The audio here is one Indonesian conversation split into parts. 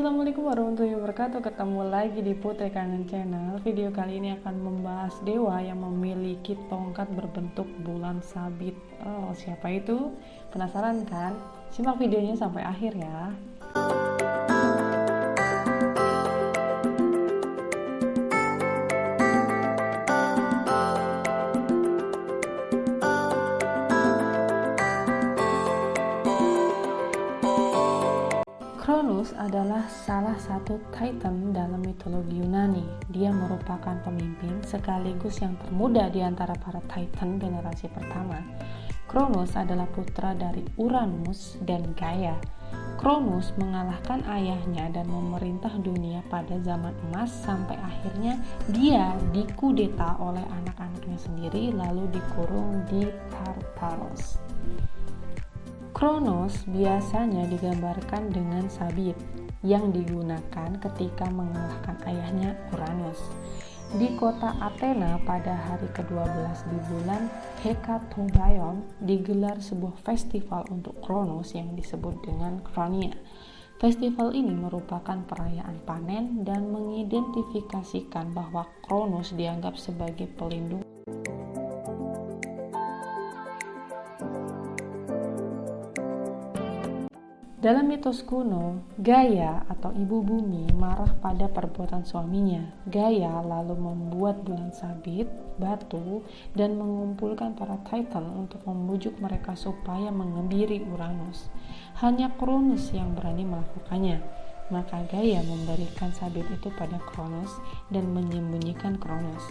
Assalamualaikum warahmatullahi wabarakatuh. Ketemu lagi di Putri Kangen Channel. Video kali ini akan membahas dewa yang memiliki tongkat berbentuk bulan sabit. Siapa itu? Penasaran kan? Simak videonya sampai akhir ya. Kronos adalah salah satu Titan dalam mitologi Yunani. Dia merupakan pemimpin sekaligus yang termuda di antara para Titan generasi pertama. Kronos adalah putra dari Uranus dan Gaia. Kronos mengalahkan ayahnya dan memerintah dunia pada zaman emas sampai akhirnya dia dikudeta oleh anak-anaknya sendiri lalu dikurung di Tartaros. Kronos biasanya digambarkan dengan sabit yang digunakan ketika mengalahkan ayahnya Uranus. Di kota Athena pada hari ke-12 di bulan Hekatobion digelar sebuah festival untuk Kronos yang disebut dengan Kronia. Festival ini merupakan perayaan panen dan mengidentifikasikan bahwa Kronos dianggap sebagai pelindung. Dalam mitos kuno, Gaia atau ibu bumi marah pada perbuatan suaminya. Gaia lalu membuat bulan sabit, batu, dan mengumpulkan para Titan untuk membujuk mereka supaya mengebiri Uranus. Hanya Kronos yang berani melakukannya. Maka Gaia memberikan sabit itu pada Kronos dan menyembunyikan Kronos.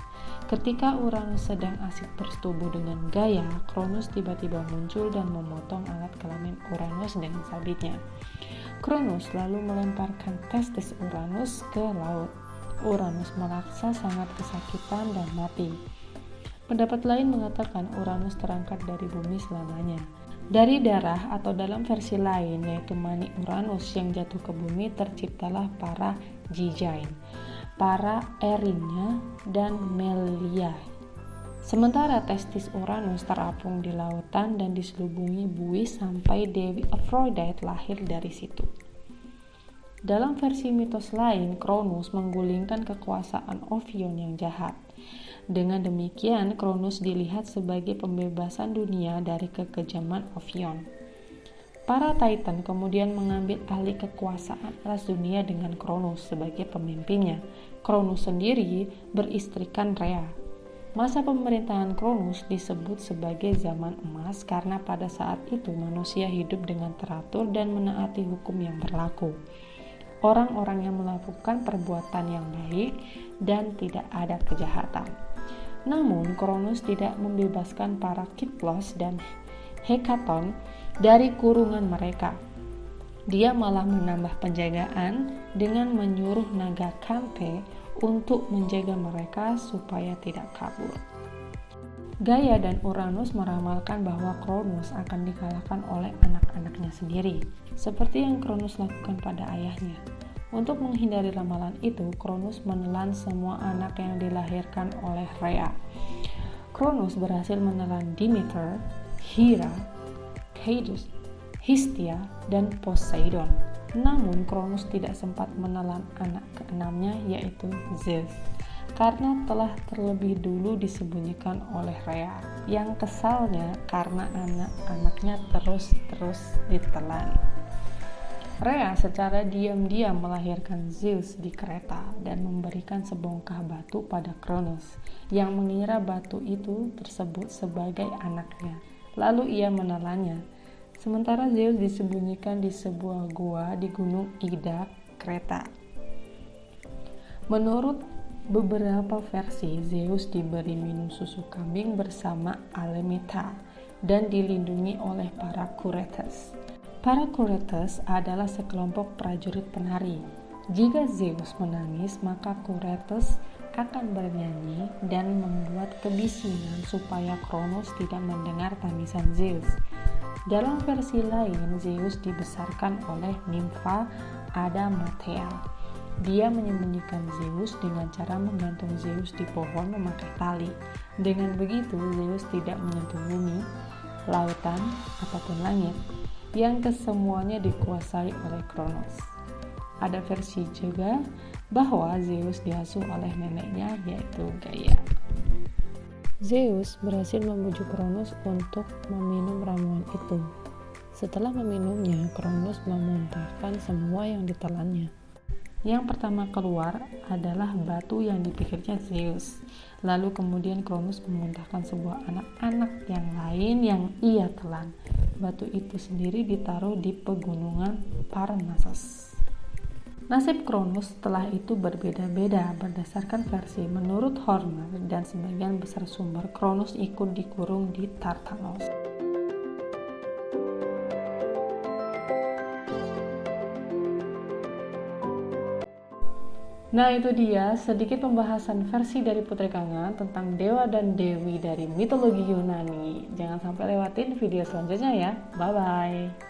Ketika Uranus sedang asik bersetubuh dengan Gaia, Kronos tiba-tiba muncul dan memotong alat kelamin Uranus dengan sabitnya. Kronos lalu melemparkan testis Uranus ke laut. Uranus merasa sangat kesakitan dan mati. Pendapat lain mengatakan Uranus terangkat dari bumi selamanya. Dari darah atau dalam versi lain yaitu mani Uranus yang jatuh ke bumi terciptalah para Gigain, para Erinya, dan Melia. Sementara testis Uranus terapung di lautan dan diselubungi buih sampai Dewi Aphrodite lahir dari situ. Dalam versi mitos lain, Kronos menggulingkan kekuasaan Ophion yang jahat. Dengan demikian, Kronos dilihat sebagai pembebasan dunia dari kekejaman Ophion. Para Titan kemudian mengambil alih kekuasaan atas dunia dengan Kronos sebagai pemimpinnya. Kronos sendiri beristrikan Rhea. Masa pemerintahan Kronos disebut sebagai zaman emas karena pada saat itu manusia hidup dengan teratur dan menaati hukum yang berlaku. Orang-orang yang melakukan perbuatan yang baik dan tidak ada kejahatan. Namun, Kronos tidak membebaskan para Kiplos dan Hekaton dari kurungan mereka. Dia malah menambah penjagaan dengan menyuruh naga Kante untuk menjaga mereka supaya tidak kabur. Gaia dan Uranus meramalkan bahwa Kronos akan dikalahkan oleh anak-anaknya sendiri, seperti yang Kronos lakukan pada ayahnya. Untuk menghindari ramalan itu, Kronos menelan semua anak yang dilahirkan oleh Rhea. Kronos berhasil menelan Demeter, Hera, Cadus, Hestia, dan Poseidon. Namun Kronos tidak sempat menelan anak keenamnya yaitu Zeus, karena telah terlebih dulu disembunyikan oleh Rhea, yang kesalnya karena anak-anaknya terus ditelan. Rhea secara diam-diam melahirkan Zeus di Kreta dan memberikan sebongkah batu pada Kronos yang mengira batu itu tersebut sebagai anaknya. Lalu ia menelannya. Sementara Zeus disembunyikan di sebuah gua di Gunung Ida, Kreta. Menurut beberapa versi, Zeus diberi minum susu kambing bersama Alemeta dan dilindungi oleh para Kuretes. Para Kuretes adalah sekelompok prajurit penari. Jika Zeus menangis, maka Kuretes akan bernyanyi dan membuat kebisingan supaya Kronos tidak mendengar tangisan Zeus. Dalam versi lain, Zeus dibesarkan oleh nimfa Adamatea. Dia menyembunyikan Zeus dengan cara menggantung Zeus di pohon memakai tali. Dengan begitu, Zeus tidak menyentuh bumi, lautan, ataupun langit, yang kesemuanya dikuasai oleh Kronos. Ada versi juga bahwa Zeus diasuh oleh neneknya yaitu Gaia. Zeus berhasil membujuk Kronos untuk meminum ramuan itu. Setelah meminumnya, Kronos memuntahkan semua yang ditelannya. Yang pertama keluar adalah batu yang dipikirnya Zeus. Lalu kemudian Kronos memuntahkan sebuah anak-anak yang lain yang ia telan. Batu itu sendiri ditaruh di pegunungan Parnassus. Nasib Kronos setelah itu berbeda-beda berdasarkan versi. Menurut Horner dan sebagian besar sumber, Kronos ikut dikurung di Tartaros. Nah, itu dia sedikit pembahasan versi dari Putri Kangen tentang dewa dan dewi dari mitologi Yunani. Jangan sampai lewatin video selanjutnya ya. Bye-bye.